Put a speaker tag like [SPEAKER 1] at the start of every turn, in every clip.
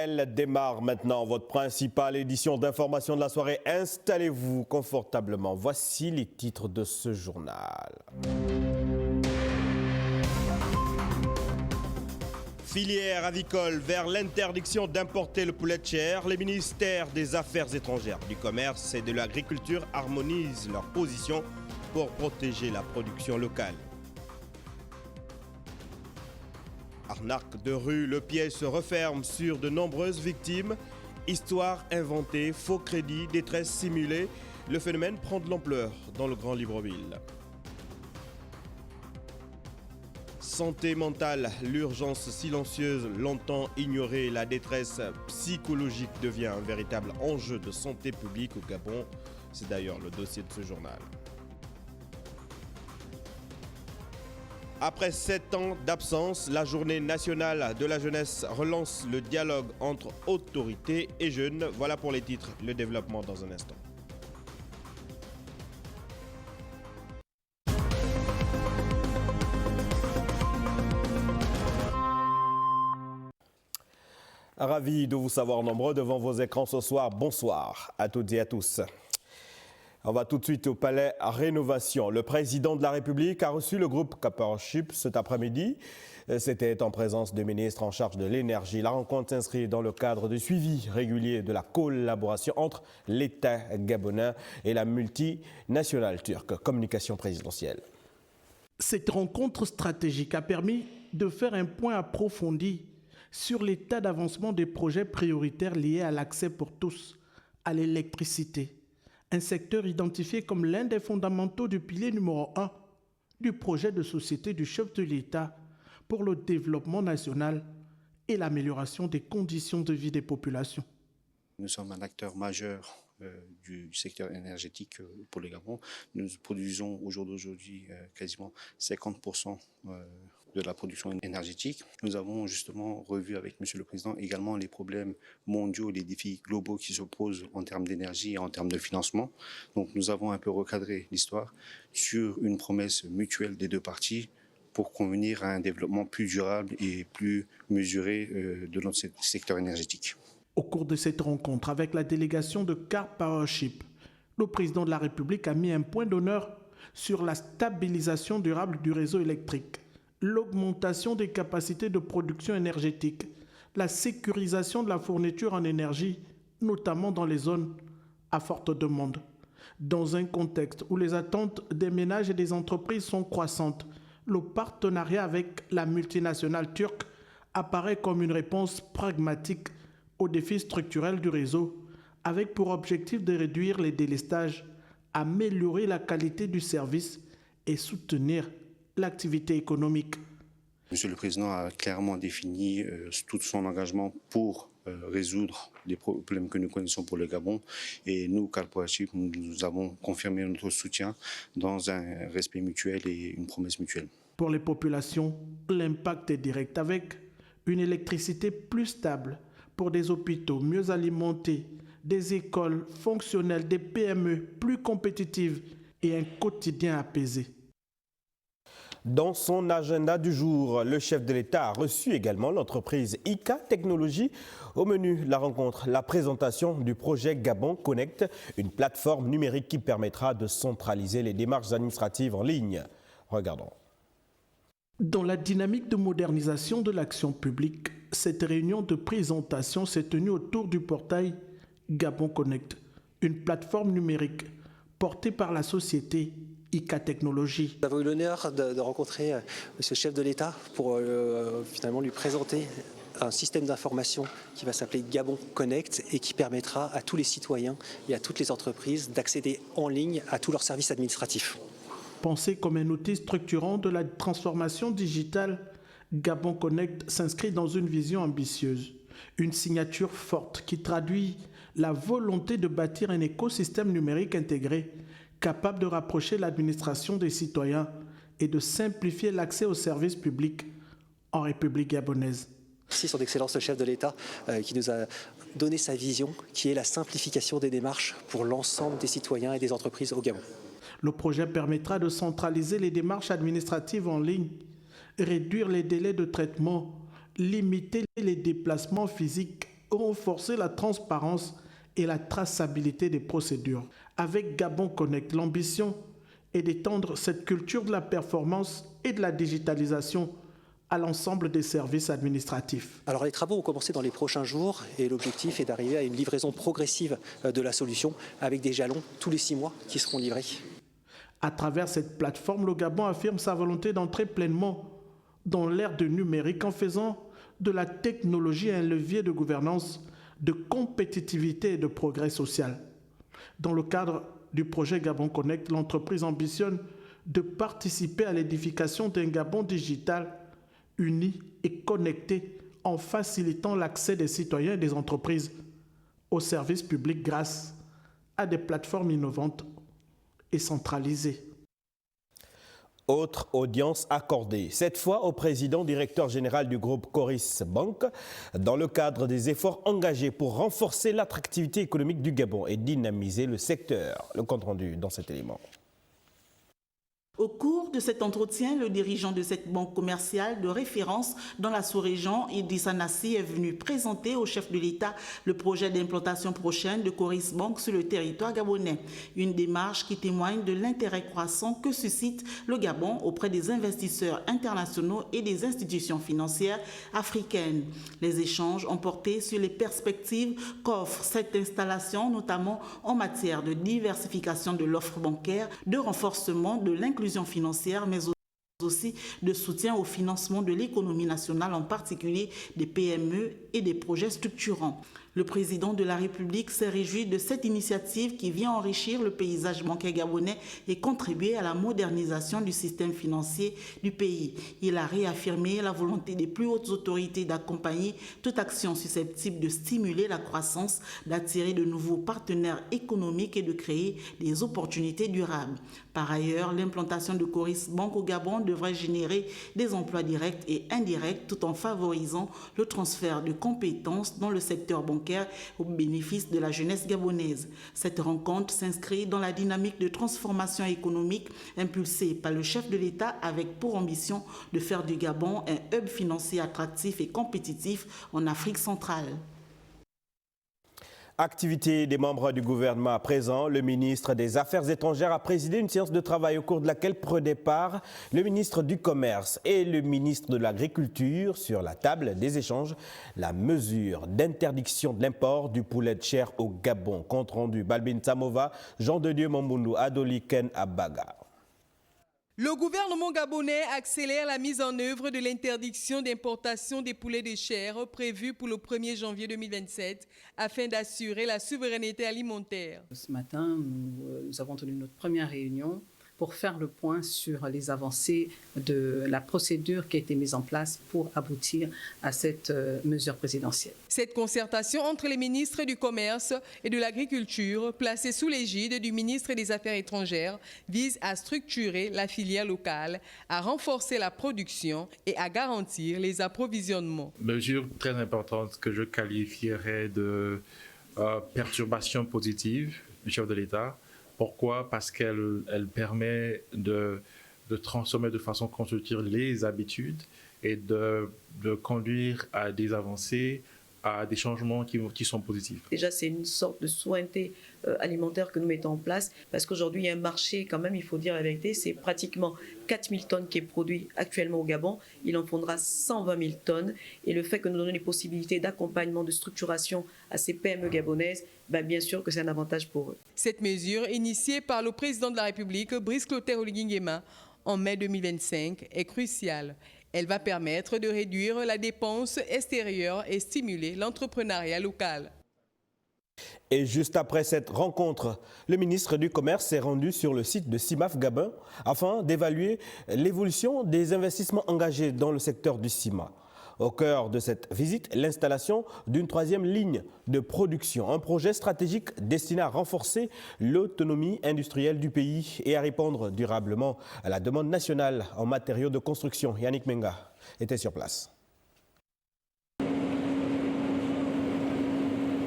[SPEAKER 1] Elle démarre maintenant, votre principale édition d'information de la soirée. Installez-vous confortablement. Voici les titres de ce journal. Filière avicole vers l'interdiction d'importer le poulet de chair. Les ministères des Affaires étrangères, du Commerce et de l'Agriculture harmonisent leur position pour protéger la production locale. Arnaque de rue, le piège se referme sur de nombreuses victimes. Histoire inventée, faux crédits, détresse simulée. Le phénomène prend de l'ampleur dans le Grand Libreville. Santé mentale, l'urgence silencieuse, longtemps ignorée, la détresse psychologique devient un véritable enjeu de santé publique au Gabon. C'est d'ailleurs le dossier de ce journal. Après 7 ans d'absence, la Journée nationale de la jeunesse relance le dialogue entre autorités et jeunes. Voilà pour les titres, le développement dans un instant. Ravi de vous savoir nombreux devant vos écrans ce soir. Bonsoir à toutes et à tous. On va tout de suite au palais à Rénovation. Le président de la République a reçu le groupe Coppership cet après-midi. C'était en présence du ministre en charge de l'énergie. La rencontre s'inscrit dans le cadre du suivi régulier de la collaboration entre l'État gabonais et la multinationale turque. Communication présidentielle.
[SPEAKER 2] Cette rencontre stratégique a permis de faire un point approfondi sur l'état d'avancement des projets prioritaires liés à l'accès pour tous à l'électricité. Un secteur identifié comme l'un des fondamentaux du pilier numéro 1 du projet de société du chef de l'État pour le développement national et l'amélioration des conditions de vie des populations.
[SPEAKER 3] Nous sommes un acteur majeur du secteur énergétique pour le Gabon. Nous produisons au jour d'aujourd'hui quasiment 50% de la production énergétique. Nous avons justement revu avec Monsieur le Président également les problèmes mondiaux, les défis globaux qui se posent en termes d'énergie et en termes de financement. Donc nous avons un peu recadré l'histoire sur une promesse mutuelle des deux parties pour convenir à un développement plus durable et plus mesuré de notre secteur énergétique.
[SPEAKER 2] Au cours de cette rencontre avec la délégation de Coppership, le président de la République a mis un point d'honneur sur la stabilisation durable du réseau électrique, l'augmentation des capacités de production énergétique, la sécurisation de la fourniture en énergie, notamment dans les zones à forte demande. Dans un contexte où les attentes des ménages et des entreprises sont croissantes, le partenariat avec la multinationale turque apparaît comme une réponse pragmatique aux défis structurels du réseau, avec pour objectif de réduire les délestages, améliorer la qualité du service et soutenir l'activité économique.
[SPEAKER 3] Monsieur le Président a clairement défini tout son engagement pour résoudre les problèmes que nous connaissons pour le Gabon. Et nous, Coppership, nous avons confirmé notre soutien dans un respect mutuel et une promesse mutuelle.
[SPEAKER 2] Pour les populations, l'impact est direct avec une électricité plus stable, pour des hôpitaux mieux alimentés, des écoles fonctionnelles, des PME plus compétitives et un quotidien apaisé.
[SPEAKER 1] Dans son agenda du jour, le chef de l'État a reçu également l'entreprise ICA Technologies. Au menu, la rencontre, la présentation du projet Gabon Connect, une plateforme numérique qui permettra de centraliser les démarches administratives en ligne. Regardons.
[SPEAKER 2] Dans la dynamique de modernisation de l'action publique, cette réunion de présentation s'est tenue autour du portail Gabon Connect, une plateforme numérique portée par la société ICA Technologies.
[SPEAKER 4] Nous avons eu l'honneur de rencontrer ce chef de l'État pour finalement lui présenter un système d'information qui va s'appeler Gabon Connect et qui permettra à tous les citoyens et à toutes les entreprises d'accéder en ligne à tous leurs services administratifs.
[SPEAKER 2] Pensé comme un outil structurant de la transformation digitale, Gabon Connect s'inscrit dans une vision ambitieuse, une signature forte qui traduit la volonté de bâtir un écosystème numérique intégré, capable de rapprocher l'administration des citoyens et de simplifier l'accès aux services publics en République gabonaise.
[SPEAKER 4] Merci son Excellence le chef de l'État qui nous a donné sa vision, qui est la simplification des démarches pour l'ensemble des citoyens et des entreprises au Gabon.
[SPEAKER 2] Le projet permettra de centraliser les démarches administratives en ligne, réduire les délais de traitement, limiter les déplacements physiques, renforcer la transparence et la traçabilité des procédures. Avec Gabon Connect, l'ambition est d'étendre cette culture de la performance et de la digitalisation à l'ensemble des services administratifs.
[SPEAKER 4] Alors les travaux vont commencer dans les prochains jours et l'objectif est d'arriver à une livraison progressive de la solution avec des jalons tous les 6 mois qui seront livrés.
[SPEAKER 2] À travers cette plateforme, le Gabon affirme sa volonté d'entrer pleinement dans l'ère du numérique en faisant de la technologie un levier de gouvernance, de compétitivité et de progrès social. Dans le cadre du projet Gabon Connect, l'entreprise ambitionne de participer à l'édification d'un Gabon digital uni et connecté en facilitant l'accès des citoyens et des entreprises aux services publics grâce à des plateformes innovantes et centralisées.
[SPEAKER 1] Autre audience accordée, cette fois au président directeur général du groupe Coris Bank, dans le cadre des efforts engagés pour renforcer l'attractivité économique du Gabon et dynamiser le secteur. Le compte rendu dans cet élément.
[SPEAKER 5] Au cours de cet entretien, le dirigeant de cette banque commerciale de référence dans la sous-région, Idrissa Nassi, est venu présenter au chef de l'État le projet d'implantation prochaine de Coris Bank sur le territoire gabonais. Une démarche qui témoigne de l'intérêt croissant que suscite le Gabon auprès des investisseurs internationaux et des institutions financières africaines. Les échanges ont porté sur les perspectives qu'offre cette installation, notamment en matière de diversification de l'offre bancaire, de renforcement de l'inclusion financière, mais aussi de soutien au financement de l'économie nationale, en particulier des PME et des projets structurants. Le président de la République s'est réjoui de cette initiative qui vient enrichir le paysage bancaire gabonais et contribuer à la modernisation du système financier du pays. Il a réaffirmé la volonté des plus hautes autorités d'accompagner toute action susceptible de stimuler la croissance, d'attirer de nouveaux partenaires économiques et de créer des opportunités durables. Par ailleurs, l'implantation de Coris Bank au Gabon devrait générer des emplois directs et indirects tout en favorisant le transfert de compétences dans le secteur bancaire au bénéfice de la jeunesse gabonaise. Cette rencontre s'inscrit dans la dynamique de transformation économique impulsée par le chef de l'État avec pour ambition de faire du Gabon un hub financier attractif et compétitif en Afrique centrale.
[SPEAKER 1] Activité des membres du gouvernement à présent, le ministre des Affaires étrangères a présidé une séance de travail au cours de laquelle prenaient part le ministre du Commerce et le ministre de l'Agriculture. Sur la table des échanges, la mesure d'interdiction de l'import du poulet de chair au Gabon. Compte rendu Balbin Samova, Jean de Dieu Mamboundou, Adoli Ken Abaga.
[SPEAKER 6] Le gouvernement gabonais accélère la mise en œuvre de l'interdiction d'importation des poulets de chair prévue pour le 1er janvier 2027 afin d'assurer la souveraineté alimentaire.
[SPEAKER 7] Ce matin, nous avons tenu notre première réunion pour faire le point sur les avancées de la procédure qui a été mise en place pour aboutir à cette mesure présidentielle.
[SPEAKER 6] Cette concertation entre les ministres du Commerce et de l'Agriculture, placée sous l'égide du ministre des Affaires étrangères, vise à structurer la filière locale, à renforcer la production et à garantir les approvisionnements.
[SPEAKER 8] Mesure très importante que je qualifierais de perturbation positive du chef de l'État. Pourquoi? Parce qu'elle permet de transformer de façon constructive les habitudes et de conduire à des avancées, à des changements qui sont positifs.
[SPEAKER 9] Déjà, c'est une sorte de souveraineté alimentaire que nous mettons en place parce qu'aujourd'hui, il y a un marché quand même, il faut dire la vérité, c'est pratiquement 4000 tonnes qui est produit actuellement au Gabon. Il en faudra 120 000 tonnes. Et le fait que nous donnons les possibilités d'accompagnement, de structuration à ces PME gabonaises, bien sûr que c'est un avantage pour eux.
[SPEAKER 6] Cette mesure, initiée par le président de la République, Brice Clotaire Oligui Nguema, en mai 2025, est cruciale. Elle va permettre de réduire la dépense extérieure et stimuler l'entrepreneuriat local.
[SPEAKER 1] Et juste après cette rencontre, le ministre du Commerce s'est rendu sur le site de CIMAF Gabon afin d'évaluer l'évolution des investissements engagés dans le secteur du ciment. Au cœur de cette visite, l'installation d'une 3e ligne de production, un projet stratégique destiné à renforcer l'autonomie industrielle du pays et à répondre durablement à la demande nationale en matériaux de construction. Yannick Menga était sur place.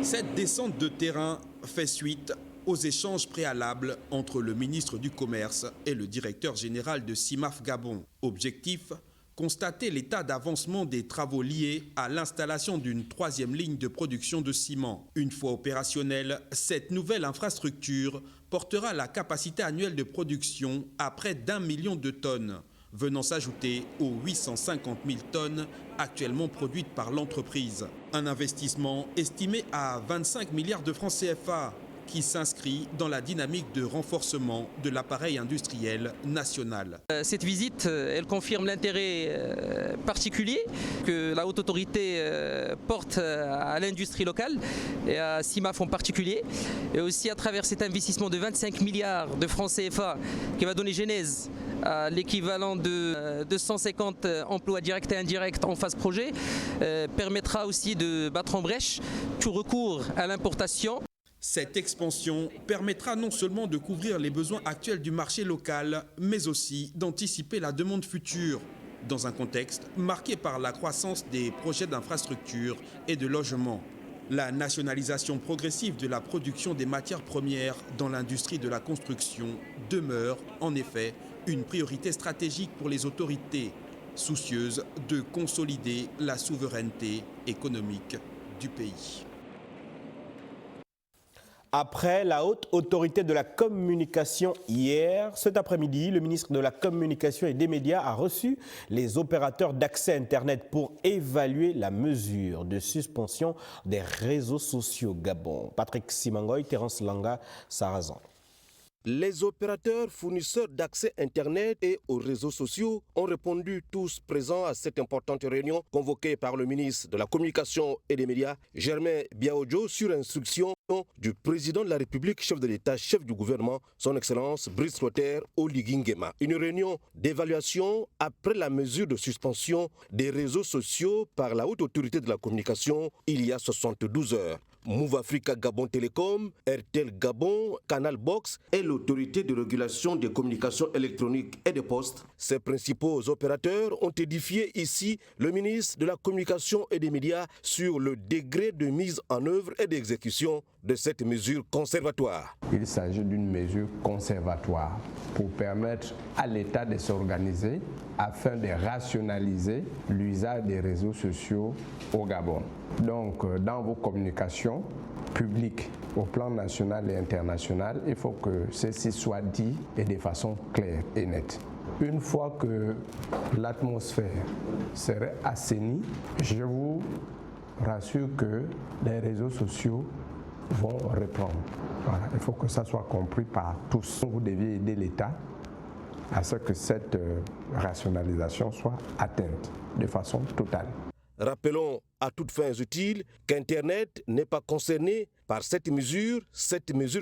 [SPEAKER 10] Cette descente de terrain fait suite aux échanges préalables entre le ministre du Commerce et le directeur général de CIMAF Gabon. Objectif, constater l'état d'avancement des travaux liés à l'installation d'une troisième ligne de production de ciment. Une fois opérationnelle, cette nouvelle infrastructure portera la capacité annuelle de production à près d'1 million de tonnes, venant s'ajouter aux 850 000 tonnes actuellement produites par l'entreprise. Un investissement estimé à 25 milliards de francs CFA qui s'inscrit dans la dynamique de renforcement de l'appareil industriel national.
[SPEAKER 11] Cette visite, elle confirme l'intérêt particulier que la haute autorité porte à l'industrie locale et à CIMAF en particulier, et aussi à travers cet investissement de 25 milliards de francs CFA qui va donner genèse à l'équivalent de 250 emplois directs et indirects en phase projet, permettra aussi de battre en brèche tout recours à l'importation.
[SPEAKER 10] Cette expansion permettra non seulement de couvrir les besoins actuels du marché local, mais aussi d'anticiper la demande future, dans un contexte marqué par la croissance des projets d'infrastructures et de logement. La nationalisation progressive de la production des matières premières dans l'industrie de la construction demeure en effet une priorité stratégique pour les autorités, soucieuses de consolider la souveraineté économique du pays.
[SPEAKER 1] Après la haute autorité de la communication hier, cet après-midi, le ministre de la Communication et des Médias a reçu les opérateurs d'accès Internet pour évaluer la mesure de suspension des réseaux sociaux Gabon. Patrick Simangoy, Terence Langa, Sarazan.
[SPEAKER 12] Les opérateurs fournisseurs d'accès Internet et aux réseaux sociaux ont répondu tous présents à cette importante réunion convoquée par le ministre de la Communication et des Médias, Germain Biaoudjo, sur instruction du président de la République, chef de l'État, chef du gouvernement, son Excellence Brice Clotaire Oligui Nguema. Une réunion d'évaluation après la mesure de suspension des réseaux sociaux par la haute autorité de la communication il y a 72 heures. Move Africa Gabon Télécom, RTL Gabon, Canal Box et l'autorité de régulation des communications électroniques et des postes. Ces principaux opérateurs ont édifié ici le ministre de la Communication et des Médias sur le degré de mise en œuvre et d'exécution de cette mesure conservatoire.
[SPEAKER 13] Il s'agit d'une mesure conservatoire pour permettre à l'État de s'organiser afin de rationaliser l'usage des réseaux sociaux au Gabon. Donc, dans vos communications publiques au plan national et international, il faut que ceci soit dit et de façon claire et nette. Une fois que l'atmosphère serait assainie, je vous rassure que les réseaux sociaux vont reprendre. Voilà, il faut que ça soit compris par tous. Vous deviez aider l'État à ce que cette rationalisation soit atteinte de façon totale.
[SPEAKER 12] Rappelons à toutes fins utiles qu'Internet n'est pas concerné par cette mesure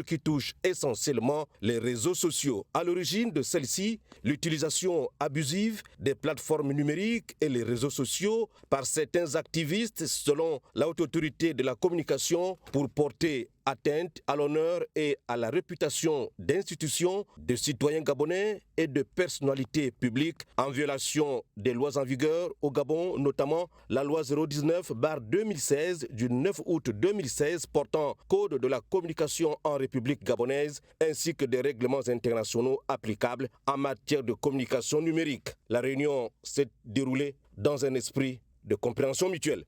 [SPEAKER 12] qui touche essentiellement les réseaux sociaux. À l'origine de celle-ci, l'utilisation abusive des plateformes numériques et les réseaux sociaux par certains activistes, selon la haute autorité de la communication, pour porter atteinte à l'honneur et à la réputation d'institutions, de citoyens gabonais et de personnalités publiques en violation des lois en vigueur au Gabon, notamment la loi 019/2016 du 9 août 2016 portant Code de la communication en République gabonaise ainsi que des règlements internationaux applicables en matière de communication numérique. La réunion s'est déroulée dans un esprit de compréhension mutuelle.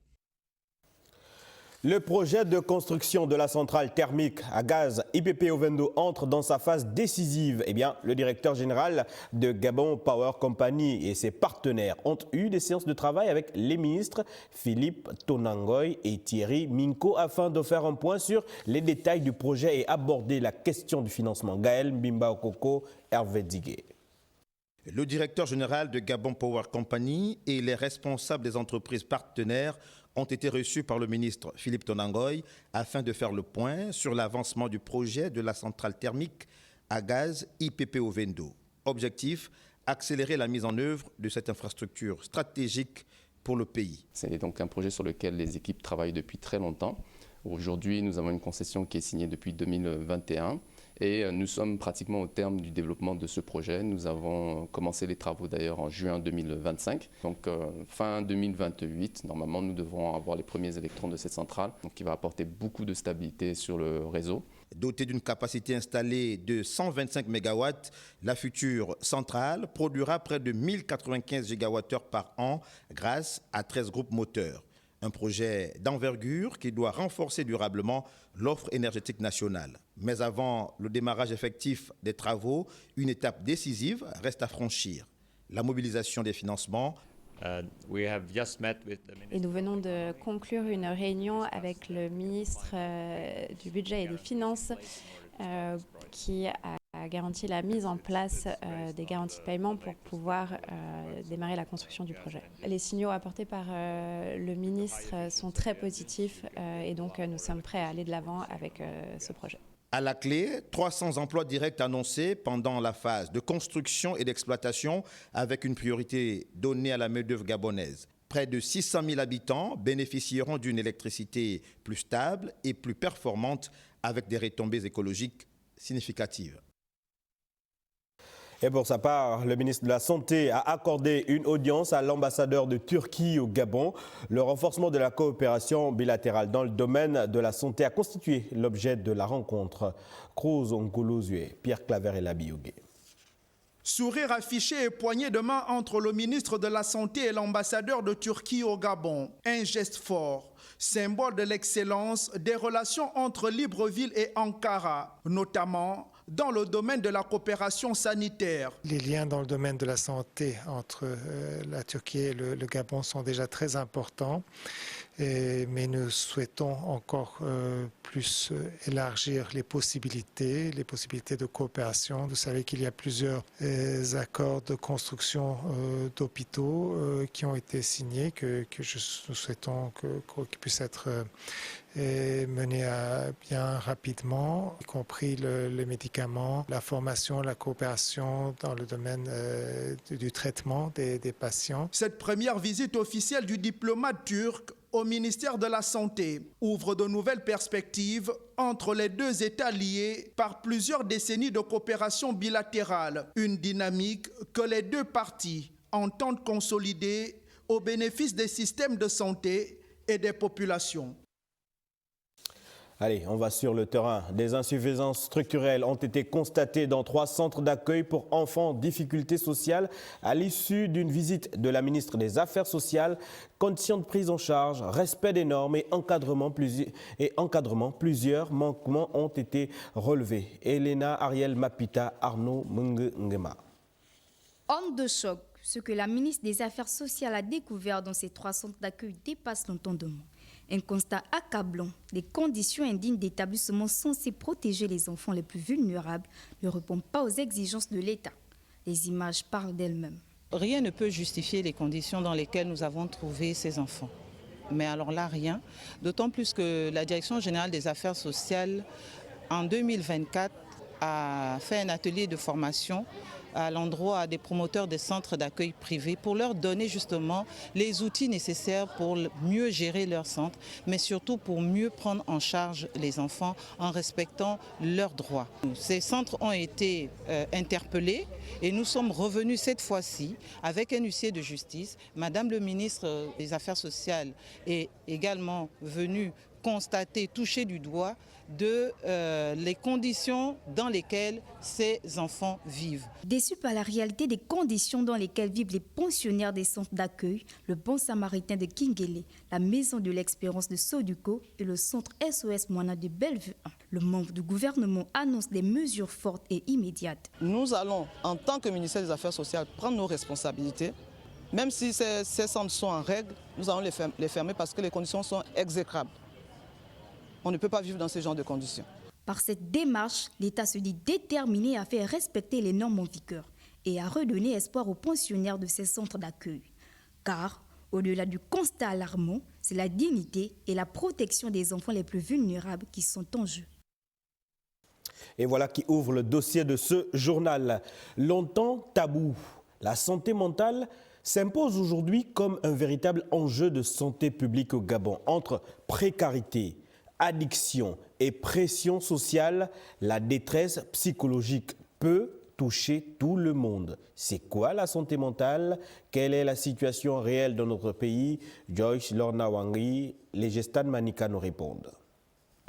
[SPEAKER 1] Le projet de construction de la centrale thermique à gaz IPP Ovendo entre dans sa phase décisive. Eh bien, le directeur général de Gabon Power Company et ses partenaires ont eu des séances de travail avec les ministres Philippe Tonangoy et Thierry Minko afin de faire un point sur les détails du projet et aborder la question du financement. Gaël Mbimba Okoko, Hervé Digué.
[SPEAKER 14] Le directeur général de Gabon Power Company et les responsables des entreprises partenaires ont été reçus par le ministre Philippe Tonangoy afin de faire le point sur l'avancement du projet de la centrale thermique à gaz IPP Ovendo. Objectif, accélérer la mise en œuvre de cette infrastructure stratégique pour le pays.
[SPEAKER 15] C'est donc un projet sur lequel les équipes travaillent depuis très longtemps. Aujourd'hui, nous avons une concession qui est signée depuis 2021 et qui Et nous sommes pratiquement au terme du développement de ce projet. Nous avons commencé les travaux d'ailleurs en juin 2025. Donc fin 2028, normalement, nous devrons avoir les premiers électrons de cette centrale, donc qui va apporter beaucoup de stabilité sur le réseau.
[SPEAKER 14] Dotée d'une capacité installée de 125 MW, la future centrale produira près de 1095 GWh par an grâce à 13 groupes moteurs. Un projet d'envergure qui doit renforcer durablement l'offre énergétique nationale. Mais avant le démarrage effectif des travaux, une étape décisive reste à franchir, la mobilisation des financements.
[SPEAKER 16] Et nous venons de conclure une réunion avec le ministre du Budget et des Finances qui a garanti la mise en place des garanties de paiement pour pouvoir démarrer la construction du projet. Les signaux apportés par le ministre sont très positifs et donc nous sommes prêts à aller de l'avant avec ce projet.
[SPEAKER 14] À la clé, 300 emplois directs annoncés pendant la phase de construction et d'exploitation avec une priorité donnée à la main-d'œuvre gabonaise. Près de 600 000 habitants bénéficieront d'une électricité plus stable et plus performante avec des retombées écologiques significatives.
[SPEAKER 1] Et pour sa part, le ministre de la Santé a accordé une audience à l'ambassadeur de Turquie au Gabon. Le renforcement de la coopération bilatérale dans le domaine de la santé a constitué l'objet de la rencontre. Cruz Onkolozue, Pierre Claver et Labiogué.
[SPEAKER 2] Sourire affiché et poignée de main entre le ministre de la Santé et l'ambassadeur de Turquie au Gabon. Un geste fort, symbole de l'excellence des relations entre Libreville et Ankara, notamment dans le domaine de la coopération sanitaire.
[SPEAKER 17] Les liens dans le domaine de la santé entre la Turquie et le Gabon sont déjà très importants, mais nous souhaitons encore plus élargir les possibilités de coopération. Vous savez qu'il y a plusieurs accords de construction d'hôpitaux qui ont été signés, que nous souhaitons qu'ils puissent être menés à bien rapidement, y compris les médicaments, la formation, la coopération dans le domaine du traitement des patients.
[SPEAKER 2] Cette première visite officielle du diplomate turc au ministère de la Santé ouvre de nouvelles perspectives entre les deux États liés par plusieurs décennies de coopération bilatérale. Une dynamique que les deux parties entendent consolider au bénéfice des systèmes de santé et des populations.
[SPEAKER 1] Allez, on va sur le terrain. Des insuffisances structurelles ont été constatées dans 3 centres d'accueil pour enfants en difficulté sociale à l'issue d'une visite de la ministre des Affaires sociales. Conditions de prise en charge, respect des normes et encadrement, plusieurs manquements ont été relevés. Elena Ariel Mapita, Arnaud Mungema.
[SPEAKER 18] Onde de choc, ce que la ministre des Affaires sociales a découvert dans ces 3 centres d'accueil dépasse l'entendement. Un constat accablant, les conditions indignes d'établissements censés protéger les enfants les plus vulnérables ne répondent pas aux exigences de l'État. Les images parlent d'elles-mêmes.
[SPEAKER 19] Rien ne peut justifier les conditions dans lesquelles nous avons trouvé ces enfants. Mais alors là, rien. D'autant plus que la Direction générale des affaires sociales, en 2024, a fait un atelier de formation à l'endroit des promoteurs des centres d'accueil privés pour leur donner justement les outils nécessaires pour mieux gérer leurs centres, mais surtout pour mieux prendre en charge les enfants en respectant leurs droits. Ces centres ont été interpellés et nous sommes revenus cette fois-ci avec un huissier de justice. Madame le ministre des Affaires sociales est également venue constater, toucher du doigt les conditions dans lesquelles ces enfants vivent.
[SPEAKER 18] Déçus par la réalité des conditions dans lesquelles vivent les pensionnaires des centres d'accueil, le Bon Samaritain de Kingele, la Maison de l'Espérance de Soduko et le centre SOS Moana de Bellevue 1, le membre du gouvernement annonce des mesures fortes et immédiates.
[SPEAKER 20] Nous allons, en tant que ministère des Affaires sociales, prendre nos responsabilités. Même si ces centres sont en règle, nous allons les fermer parce que les conditions sont exécrables. On ne peut pas vivre dans ce genre de conditions.
[SPEAKER 18] Par cette démarche, l'État se dit déterminé à faire respecter les normes en vigueur et à redonner espoir aux pensionnaires de ces centres d'accueil. Car, au-delà du constat alarmant, c'est la dignité et la protection des enfants les plus vulnérables qui sont en jeu.
[SPEAKER 1] Et voilà qui ouvre le dossier de ce journal. Longtemps tabou, la santé mentale s'impose aujourd'hui comme un véritable enjeu de santé publique au Gabon, entre précarité, addiction et pression sociale, la détresse psychologique peut toucher tout le monde. C'est quoi la santé mentale? Quelle est la situation réelle dans notre pays? Joyce Lorna Wangi, les Gestan Manika nous répondent.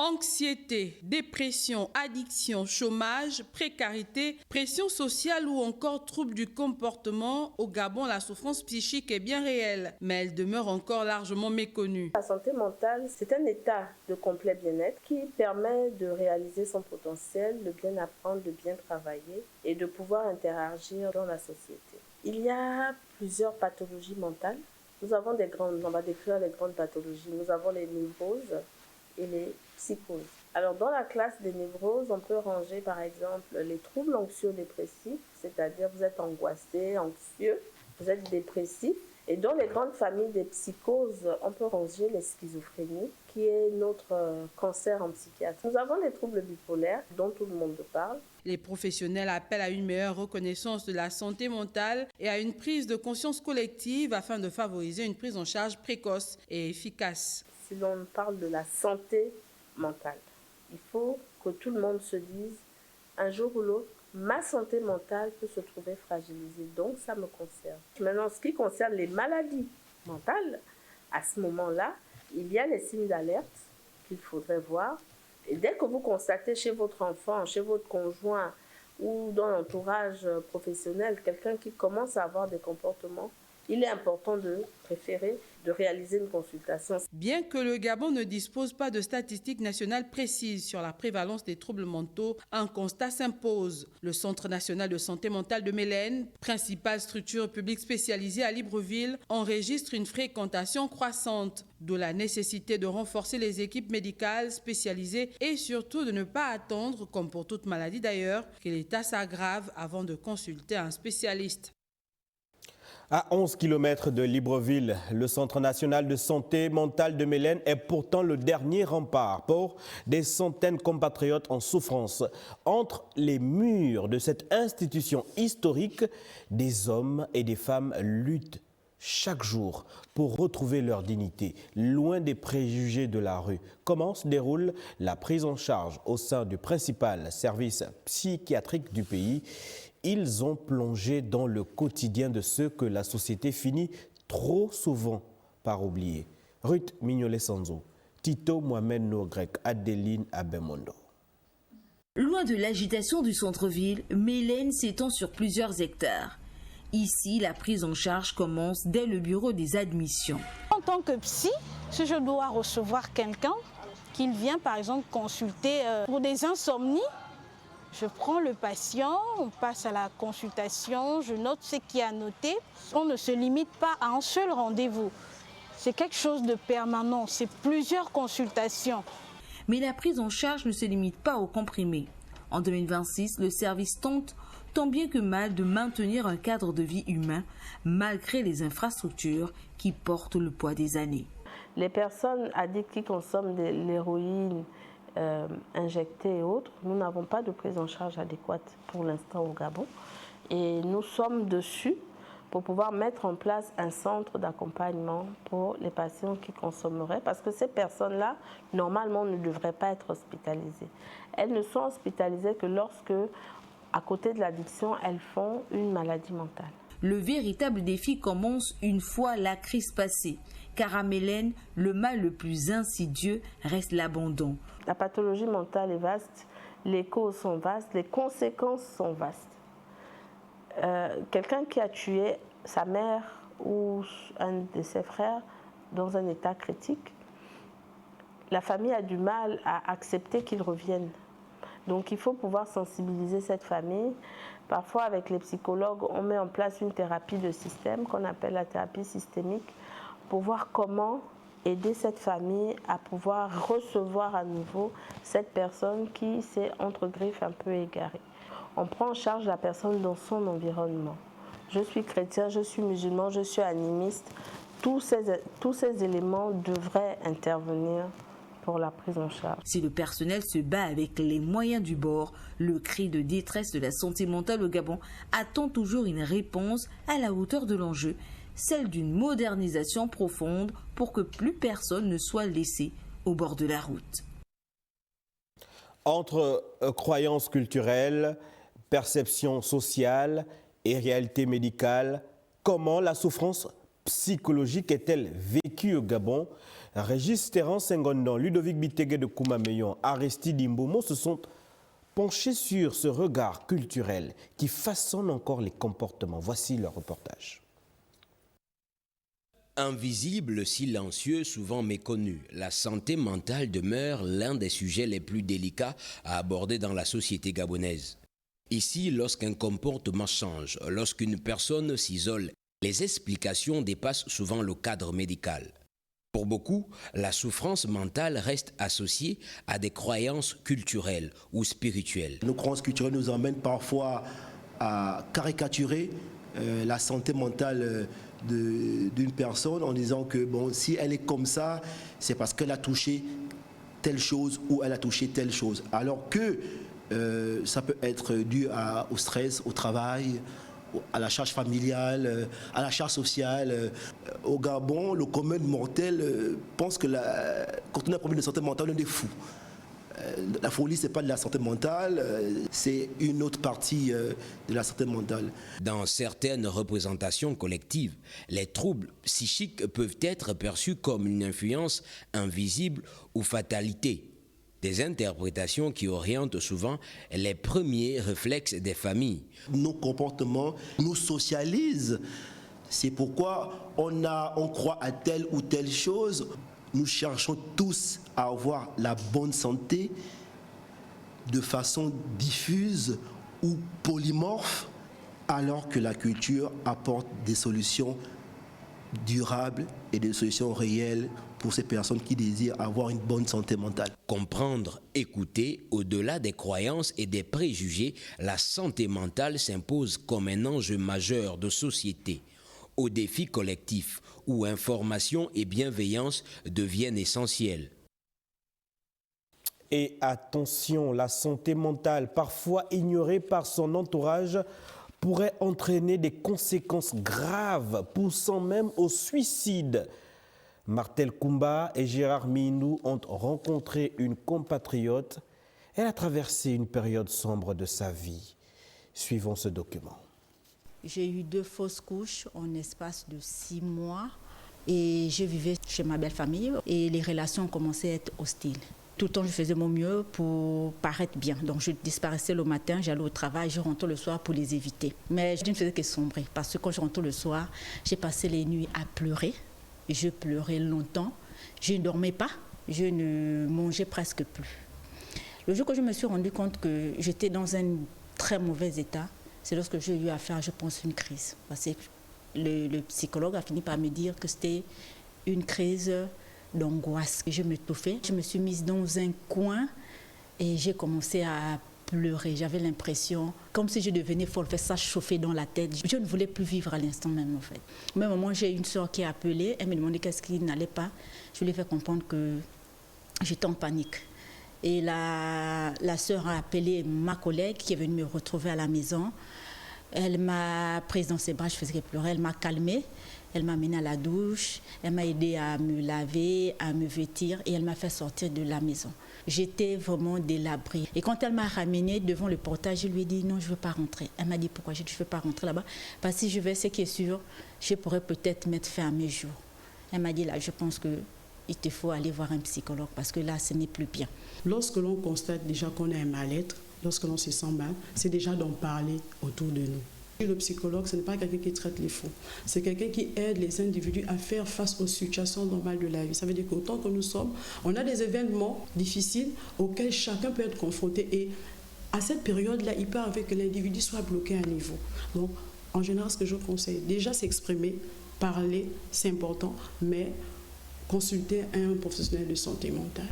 [SPEAKER 21] Anxiété, dépression, addiction, chômage, précarité, pression sociale ou encore troubles du comportement, au Gabon, la souffrance psychique est bien réelle, mais elle demeure encore largement méconnue.
[SPEAKER 22] La santé mentale, c'est un état de complet bien-être qui permet de réaliser son potentiel, de bien apprendre, de bien travailler et de pouvoir interagir dans la société. Il y a plusieurs pathologies mentales. Nous avons on va décrire les grandes pathologies. Nous avons les névroses et les psychoses. Alors dans la classe des névroses, on peut ranger par exemple les troubles anxio-dépressifs, c'est-à-dire vous êtes angoissé, anxieux, vous êtes dépressif. Et dans les grandes familles des psychoses, on peut ranger les schizophrénies, qui est notre cancer en psychiatrie. Nous avons les troubles bipolaires, dont tout le monde parle.
[SPEAKER 21] Les professionnels appellent à une meilleure reconnaissance de la santé mentale et à une prise de conscience collective afin de favoriser une prise en charge précoce et efficace.
[SPEAKER 22] Si l'on parle de la santé mentale, il faut que tout le monde se dise, un jour ou l'autre, ma santé mentale peut se trouver fragilisée, donc ça me concerne. Maintenant, en ce qui concerne les maladies mentales, à ce moment-là, il y a les signes d'alerte qu'il faudrait voir. Et dès que vous constatez chez votre enfant, chez votre conjoint ou dans l'entourage professionnel, quelqu'un qui commence à avoir des comportements, il est important de préférer de réaliser une consultation.
[SPEAKER 21] Bien que le Gabon ne dispose pas de statistiques nationales précises sur la prévalence des troubles mentaux, un constat s'impose. Le Centre national de santé mentale de Mélène, principale structure publique spécialisée à Libreville, enregistre une fréquentation croissante, d'où la nécessité de renforcer les équipes médicales spécialisées et surtout de ne pas attendre, comme pour toute maladie d'ailleurs, que l'état s'aggrave avant de consulter un spécialiste.
[SPEAKER 1] À 11 km de Libreville, le Centre national de santé mentale de Mélène est pourtant le dernier rempart pour des centaines de compatriotes en souffrance. Entre les murs de cette institution historique, des hommes et des femmes luttent chaque jour pour retrouver leur dignité, loin des préjugés de la rue. Comment se déroule la prise en charge au sein du principal service psychiatrique du pays? Ils ont plongé dans le quotidien de ceux que la société finit trop souvent par oublier. Ruth Mignolet-Sanzo, Tito Mohamed Nourgrek, Adeline Abemondo.
[SPEAKER 23] Loin de l'agitation du centre-ville, Mélène s'étend sur plusieurs hectares. Ici, la prise en charge commence dès le bureau des admissions.
[SPEAKER 24] En tant que psy, si je dois recevoir quelqu'un qui vient par exemple consulter pour des insomnies, je prends le patient, on passe à la consultation, je note ce qui est à noter. On ne se limite pas à un seul rendez-vous. C'est quelque chose de permanent, c'est plusieurs consultations.
[SPEAKER 23] Mais la prise en charge ne se limite pas aux comprimés. En 2026, le service tente tant bien que mal de maintenir un cadre de vie humain malgré les infrastructures qui portent le poids des années.
[SPEAKER 22] Les personnes addictes qui consomment de l'héroïne, injectés et autres, nous n'avons pas de prise en charge adéquate pour l'instant au Gabon. Et nous sommes dessus pour pouvoir mettre en place un centre d'accompagnement pour les patients qui consommeraient, parce que ces personnes-là, normalement, ne devraient pas être hospitalisées. Elles ne sont hospitalisées que lorsque, à côté de l'addiction, elles font une maladie mentale.
[SPEAKER 23] Le véritable défi commence une fois la crise passée, car à Mélène, le mal le plus insidieux reste l'abandon.
[SPEAKER 22] La pathologie mentale est vaste, les causes sont vastes, les conséquences sont vastes. Quelqu'un qui a tué sa mère ou un de ses frères dans un état critique, la famille a du mal à accepter qu'il revienne. Donc il faut pouvoir sensibiliser cette famille. Parfois avec les psychologues, on met en place une thérapie de système qu'on appelle la thérapie systémique pour voir comment aider cette famille à pouvoir recevoir à nouveau cette personne qui s'est entre griffes un peu égarée. On prend en charge la personne dans son environnement. Je suis chrétien, je suis musulman, je suis animiste. Tous ces éléments devraient intervenir pour la prise en charge.
[SPEAKER 23] Si le personnel se bat avec les moyens du bord, le cri de détresse de la santé mentale au Gabon attend toujours une réponse à la hauteur de l'enjeu, celle d'une modernisation profonde pour que plus personne ne soit laissé au bord de la route.
[SPEAKER 1] Entre croyances culturelles, perception sociale et réalité médicale, comment la souffrance psychologique est-elle vécue au Gabon? Régis Terran-Sengondan, Ludovic Bitegue de Koumameyon, Aristide Imbomo se sont penchés sur ce regard culturel qui façonne encore les comportements. Voici leur reportage.
[SPEAKER 3] Invisible, silencieux, souvent méconnu, la santé mentale demeure l'un des sujets les plus délicats à aborder dans la société gabonaise. Ici, lorsqu'un comportement change, lorsqu'une personne s'isole, les explications dépassent souvent le cadre médical. Pour beaucoup, la souffrance mentale reste associée à des croyances culturelles ou spirituelles.
[SPEAKER 4] Nos croyances culturelles nous emmènent parfois à caricaturer la santé mentale d'une personne en disant que bon, si elle est comme ça, c'est parce qu'elle a touché telle chose ou elle a touché telle chose. Alors que ça peut être dû au stress, au travail, à la charge familiale, à la charge sociale. Au Gabon, le commun mortel pense que quand on a un problème de santé mentale, on est fou. La folie, ce n'est pas de la santé mentale, c'est une autre partie de la santé mentale.
[SPEAKER 3] Dans certaines représentations collectives, les troubles psychiques peuvent être perçus comme une influence invisible ou fatalité. Des interprétations qui orientent souvent les premiers réflexes des familles.
[SPEAKER 4] Nos comportements nous socialisent. C'est pourquoi on croit à telle ou telle chose. Nous cherchons tous à avoir la bonne santé de façon diffuse ou polymorphe, alors que la culture apporte des solutions durables et des solutions réelles pour ces personnes qui désirent avoir une bonne santé mentale.
[SPEAKER 3] Comprendre, écouter, au-delà des croyances et des préjugés, la santé mentale s'impose comme un enjeu majeur de société. Aux défis collectifs où information et bienveillance deviennent essentiels.
[SPEAKER 1] Et attention, la santé mentale, parfois ignorée par son entourage, pourrait entraîner des conséquences graves, poussant même au suicide. Martel Koumba et Gérard Mindou ont rencontré une compatriote. Elle a traversé une période sombre de sa vie. Suivons ce document.
[SPEAKER 5] J'ai eu 2 fausses couches en espace de 6 mois et je vivais chez ma belle famille et les relations commençaient à être hostiles. Tout le temps, je faisais mon mieux pour paraître bien. Donc, je disparaissais le matin, j'allais au travail, je rentrais le soir pour les éviter. Mais je ne faisais que sombrer parce que quand je rentrais le soir, j'ai passé les nuits à pleurer. Je pleurais longtemps, je ne dormais pas, je ne mangeais presque plus. Le jour que je me suis rendu compte que j'étais dans un très mauvais état, c'est lorsque j'ai eu à faire, je pense, une crise. Parce que le psychologue a fini par me dire que c'était une crise d'angoisse. Je m'étouffais, je me suis mise dans un coin et j'ai commencé à pleurer. J'avais l'impression, comme si je devenais folle, ça chauffait dans la tête. Je ne voulais plus vivre à l'instant même, en fait. Au même moment, j'ai une soeur qui a appelé, elle me demandait qu'est-ce qui n'allait pas. Je lui ai fait comprendre que j'étais en panique. Et la soeur a appelé ma collègue qui est venue me retrouver à la maison. Elle m'a prise dans ses bras, je faisais pleurer, elle m'a calmée. Elle m'a amenée à la douche, elle m'a aidée à me laver, à me vêtir et elle m'a fait sortir de la maison. J'étais vraiment délabrée. Et quand elle m'a ramenée devant le portail, je lui ai dit non, je ne veux pas rentrer. Elle m'a dit pourquoi? Je ne veux pas rentrer là-bas. Parce que si je vais, ce qui est sûr, je pourrais peut-être mettre fin à mes jours. Elle m'a dit là, je pense qu'il te faut aller voir un psychologue parce que là, ce n'est plus bien.
[SPEAKER 7] Lorsque l'on constate déjà qu'on a un mal-être, lorsque l'on se sent mal, c'est déjà d'en parler autour de nous. Le psychologue, ce n'est pas quelqu'un qui traite les faux. C'est quelqu'un qui aide les individus à faire face aux situations normales de la vie. Ça veut dire qu'autant que nous sommes, on a des événements difficiles auxquels chacun peut être confronté. Et à cette période-là, il peut arriver que l'individu soit bloqué à un niveau. Donc, en général, ce que je conseille, déjà s'exprimer, parler, c'est important, mais consulter un professionnel de santé mentale.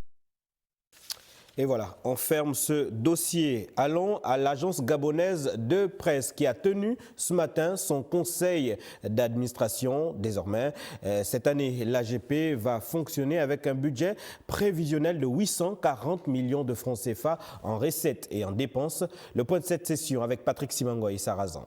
[SPEAKER 1] Et voilà, on ferme ce dossier. Allons à l'agence gabonaise de presse qui a tenu ce matin son conseil d'administration. Désormais, cette année, l'AGP va fonctionner avec un budget prévisionnel de 840 millions de francs CFA en recettes et en dépenses. Le point de cette session avec Patrick Simango et Sarazan.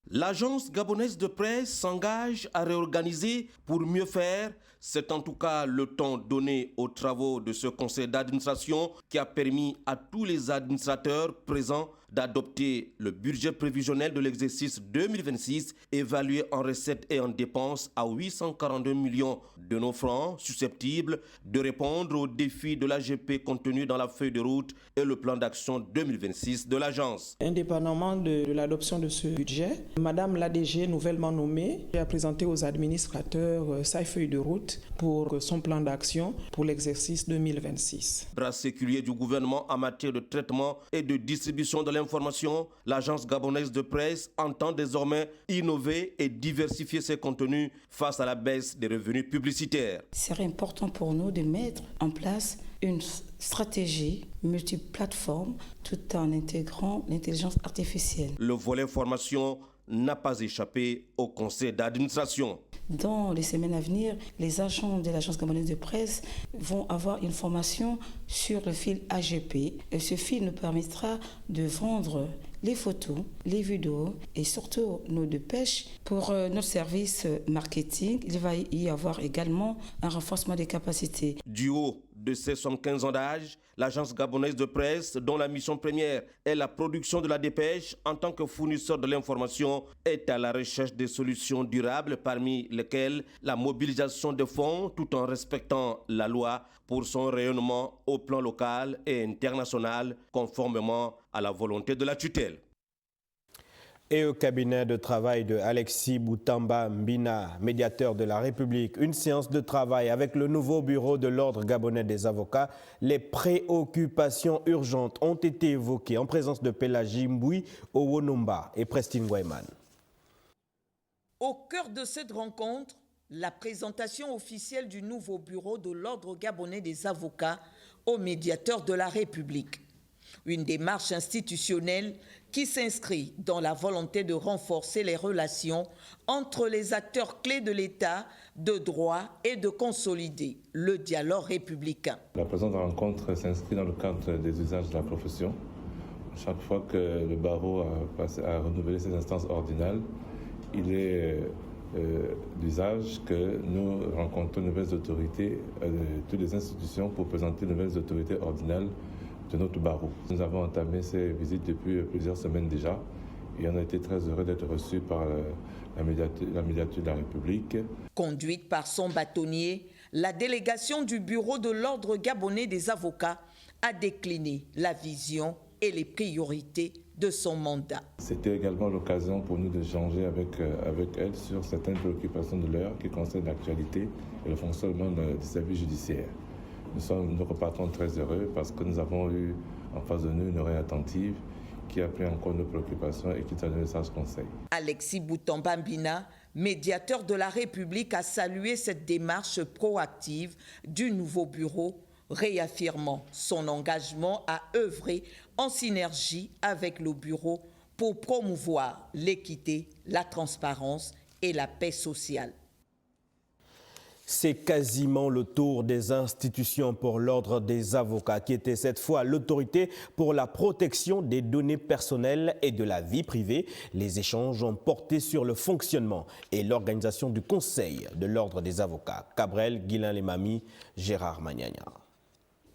[SPEAKER 12] L'agence gabonaise de presse s'engage à réorganiser pour mieux faire. C'est en tout cas le temps donné aux travaux de ce conseil d'administration qui a permis à tous les administrateurs présents d'adopter le budget prévisionnel de l'exercice 2026 évalué en recettes et en dépenses à 842 millions de nos francs, susceptibles de répondre aux défis de l'AGP contenus dans la feuille de route et le plan d'action 2026 de l'agence.
[SPEAKER 6] Indépendamment de l'adoption de ce budget, Madame l'ADG nouvellement nommée a présenté aux administrateurs sa feuille de route pour son plan d'action pour l'exercice 2026.
[SPEAKER 12] Bras séculier du gouvernement en matière de traitement et de distribution de l'information, l'agence gabonaise de presse entend désormais innover et diversifier ses contenus face à la baisse des revenus publicitaires.
[SPEAKER 8] Il serait important pour nous de mettre en place une stratégie multiplateforme tout en intégrant l'intelligence artificielle.
[SPEAKER 12] Le volet formation n'a pas échappé au conseil d'administration.
[SPEAKER 8] Dans les semaines à venir, les agents de l'agence gabonaise de presse vont avoir une formation sur le fil AGP. Et ce fil nous permettra de vendre les photos, les vidéos et surtout nos dépêches pour notre service marketing. Il va y avoir également un renforcement des capacités.
[SPEAKER 12] Du haut de ses 75 ans d'âge, l'agence gabonaise de presse, dont la mission première est la production de la dépêche en tant que fournisseur de l'information, est à la recherche de solutions durables parmi lesquelles la mobilisation de fonds tout en respectant la loi pour son rayonnement au plan local et international conformément à la volonté de la tutelle.
[SPEAKER 1] Et au cabinet de travail de Alexis Boutamba Mbina, médiateur de la République, une séance de travail avec le nouveau bureau de l'Ordre gabonais des avocats. Les préoccupations urgentes ont été évoquées en présence de Pélagie Mboui, Owonumba et Prestine Guayman.
[SPEAKER 9] Au cœur de cette rencontre, la présentation officielle du nouveau bureau de l'Ordre gabonais des avocats au médiateur de la République. Une démarche institutionnelle qui s'inscrit dans la volonté de renforcer les relations entre les acteurs clés de l'État, de droit et de consolider le dialogue républicain.
[SPEAKER 11] La présente rencontre s'inscrit dans le cadre des usages de la profession. Chaque fois que le barreau a renouvelé ses instances ordinales, il est d'usage que nous rencontrons de nouvelles autorités de toutes les institutions pour présenter de nouvelles autorités ordinales de notre barreau. Nous avons entamé ces visites depuis plusieurs semaines déjà et on a été très heureux d'être reçus par la médiature de la République.
[SPEAKER 9] Conduite par son bâtonnier, la délégation du bureau de l'Ordre gabonais des avocats a décliné la vision et les priorités de son mandat.
[SPEAKER 11] C'était également l'occasion pour nous d'échanger avec elle sur certaines préoccupations de l'heure qui concernent l'actualité et le fonctionnement du service judiciaire. Nous repartons très heureux parce que nous avons eu en face de nous une oreille attentive qui a pris en compte nos préoccupations et qui t'a donné ça ce conseil.
[SPEAKER 9] Alexis Boutamba Mbina, médiateur de la République, a salué cette démarche proactive du nouveau bureau, réaffirmant son engagement à œuvrer en synergie avec le bureau pour promouvoir l'équité, la transparence et la paix sociale.
[SPEAKER 1] C'est quasiment le tour des institutions pour l'Ordre des avocats, qui était cette fois l'autorité pour la protection des données personnelles et de la vie privée. Les échanges ont porté sur le fonctionnement et l'organisation du Conseil de l'Ordre des avocats. Cabrel, Guilain-Lemami, Gérard Magnagna.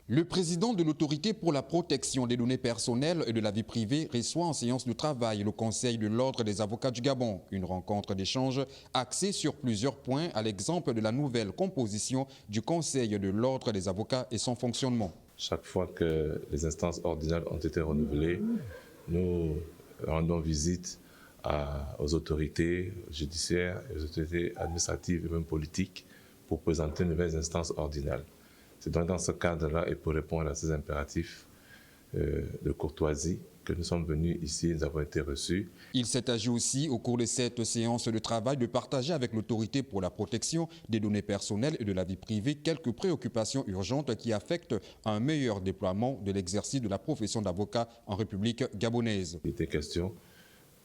[SPEAKER 25] Le président de l'autorité pour la protection des données personnelles et de la vie privée reçoit en séance de travail le Conseil de l'Ordre des avocats du Gabon. Une rencontre d'échange axée sur plusieurs points à l'exemple de la nouvelle composition du Conseil de l'Ordre des avocats et son fonctionnement.
[SPEAKER 11] Chaque fois que les instances ordinales ont été renouvelées, nous rendons visite aux autorités judiciaires, aux autorités administratives et même politiques pour présenter de nouvelles instances ordinales. C'est donc dans ce cadre-là et pour répondre à ces impératifs de courtoisie que nous sommes venus ici, nous avons été reçus.
[SPEAKER 25] Il s'est agi aussi au cours de cette séance de travail de partager avec l'autorité pour la protection des données personnelles et de la vie privée quelques préoccupations urgentes qui affectent un meilleur déploiement de l'exercice de la profession d'avocat en République gabonaise.
[SPEAKER 11] Il était question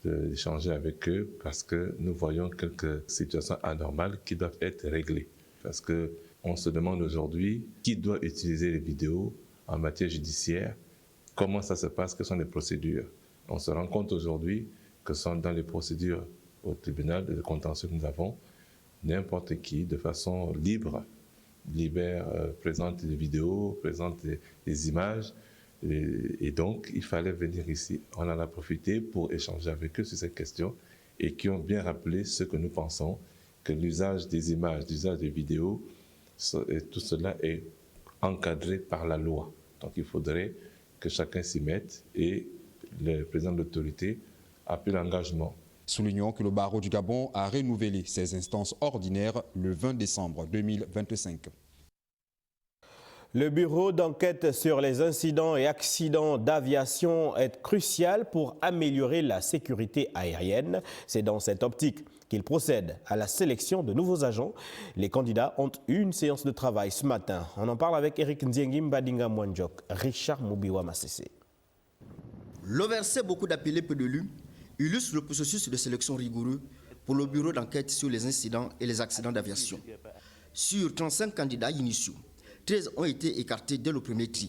[SPEAKER 11] d'échanger avec eux parce que nous voyons quelques situations anormales qui doivent être réglées. Parce qu'on se demande aujourd'hui qui doit utiliser les vidéos en matière judiciaire, comment ça se passe, quelles sont les procédures. On se rend compte aujourd'hui que sont dans les procédures au tribunal de contentieux que nous avons, n'importe qui, de façon libre, présente des vidéos, présente des images. Et donc, il fallait venir ici. On en a profité pour échanger avec eux sur cette question et qui ont bien rappelé ce que nous pensons, que l'usage des images, l'usage des vidéos, tout cela est encadré par la loi. Donc, il faudrait que chacun s'y mette et le président de l'autorité a pris l'engagement.
[SPEAKER 25] Soulignons que le barreau du Gabon a renouvelé ses instances ordinaires le 20 décembre 2025.
[SPEAKER 1] Le bureau d'enquête sur les incidents et accidents d'aviation est crucial pour améliorer la sécurité aérienne. C'est dans cette optique qu'il procède à la sélection de nouveaux agents. Les candidats ont eu une séance de travail ce matin. On en parle avec Eric Ndiengi Mbadinga Mwanjok, Richard Moubiwa Massessé.
[SPEAKER 10] L'oversé beaucoup d'appelés peu de lus illustre le processus de sélection rigoureux pour le bureau d'enquête sur les incidents et les accidents d'aviation. Sur 35 candidats initiaux, 13 ont été écartés dès le premier tri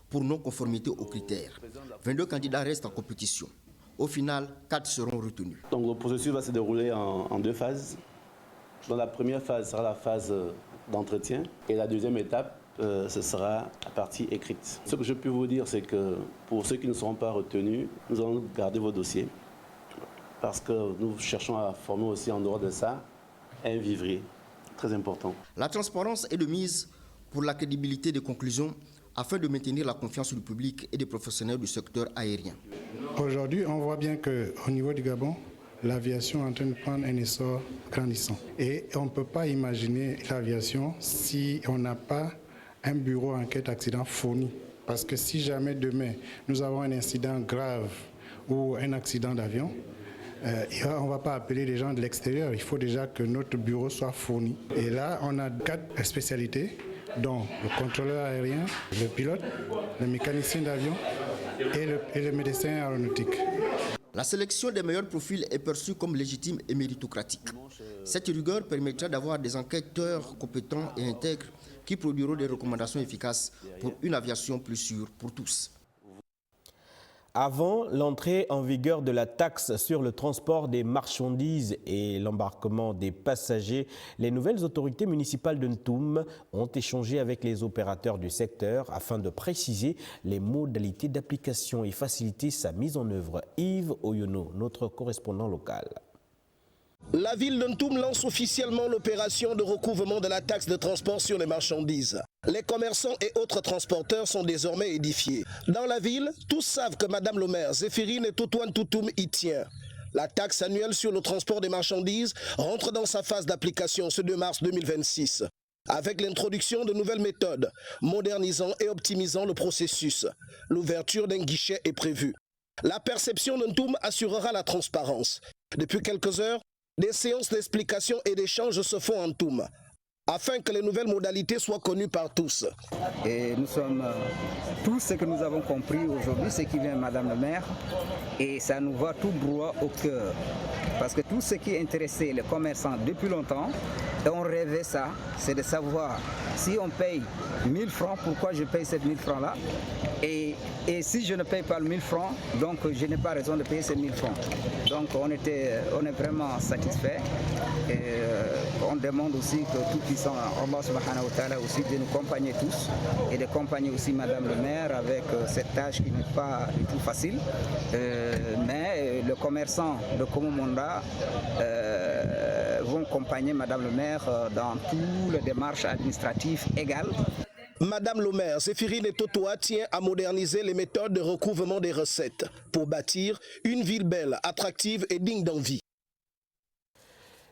[SPEAKER 10] pour non-conformité aux critères. 22 candidats restent en compétition. Au final, 4 seront retenus.
[SPEAKER 13] Donc le processus va se dérouler en 2 phases. Dans la première phase sera la phase d'entretien et la deuxième étape, ce sera la partie écrite. Ce que je peux vous dire, c'est que pour ceux qui ne seront pas retenus, nous allons garder vos dossiers parce que nous cherchons à former aussi en dehors de ça un vivrier très important.
[SPEAKER 10] La transparence est de mise pour la crédibilité des conclusions afin de maintenir la confiance du public et des professionnels du secteur aérien.
[SPEAKER 14] Aujourd'hui, on voit bien qu'au niveau du Gabon, l'aviation est en train de prendre un essor grandissant. Et on ne peut pas imaginer l'aviation si on n'a pas un bureau enquête accident fourni. Parce que si jamais demain, nous avons un incident grave ou un accident d'avion, on ne va pas appeler les gens de l'extérieur. Il faut déjà que notre bureau soit fourni. Et là, on a 4 spécialités, dont le contrôleur aérien, le pilote, le mécanicien d'avion et le médecin aéronautique.
[SPEAKER 10] La sélection des meilleurs profils est perçue comme légitime et méritocratique. Cette rigueur permettra d'avoir des enquêteurs compétents et intègres qui produiront des recommandations efficaces pour une aviation plus sûre pour tous.
[SPEAKER 1] Avant l'entrée en vigueur de la taxe sur le transport des marchandises et l'embarquement des passagers, les nouvelles autorités municipales de Ntoum ont échangé avec les opérateurs du secteur afin de préciser les modalités d'application et faciliter sa mise en œuvre. Yves Oyono, notre correspondant local.
[SPEAKER 12] La ville de Ntoum lance officiellement l'opération de recouvrement de la taxe de transport sur les marchandises. Les commerçants et autres transporteurs sont désormais édifiés. Dans la ville, tous savent que Madame le maire Zéphirine Toutouane Toutoum y tient. La taxe annuelle sur le transport des marchandises rentre dans sa phase d'application ce 2 mars 2026. Avec l'introduction de nouvelles méthodes, modernisant et optimisant le processus, l'ouverture d'un guichet est prévue. La perception de Ntoum assurera la transparence. Depuis quelques heures, des séances d'explication et d'échange se font en Ntoum, afin que les nouvelles modalités soient connues par tous.
[SPEAKER 15] Et nous sommes tout ce que nous avons compris aujourd'hui, c'est qu'il vient Madame le maire, et ça nous va tout droit au cœur. Parce que tout ce qui intéressait les commerçants depuis longtemps, et on rêvait ça, c'est de savoir si on paye 1000 francs, pourquoi je paye ces 1000 francs-là, et si je ne paye pas le 1000 francs, donc je n'ai pas raison de payer ces 1000 francs. Donc on est vraiment satisfait. Et on demande aussi que tout puissant Allah subhanahu wa ta'ala aussi de nous accompagner tous et d'accompagner aussi Madame le maire avec cette tâche qui n'est pas du tout facile. Mais le commerçant de Komomonda vont accompagner Madame le maire dans toutes les démarches administratives égales.
[SPEAKER 12] Madame le maire Zéphirine Totoa tient à moderniser les méthodes de recouvrement des recettes pour bâtir une ville belle, attractive et digne d'envie.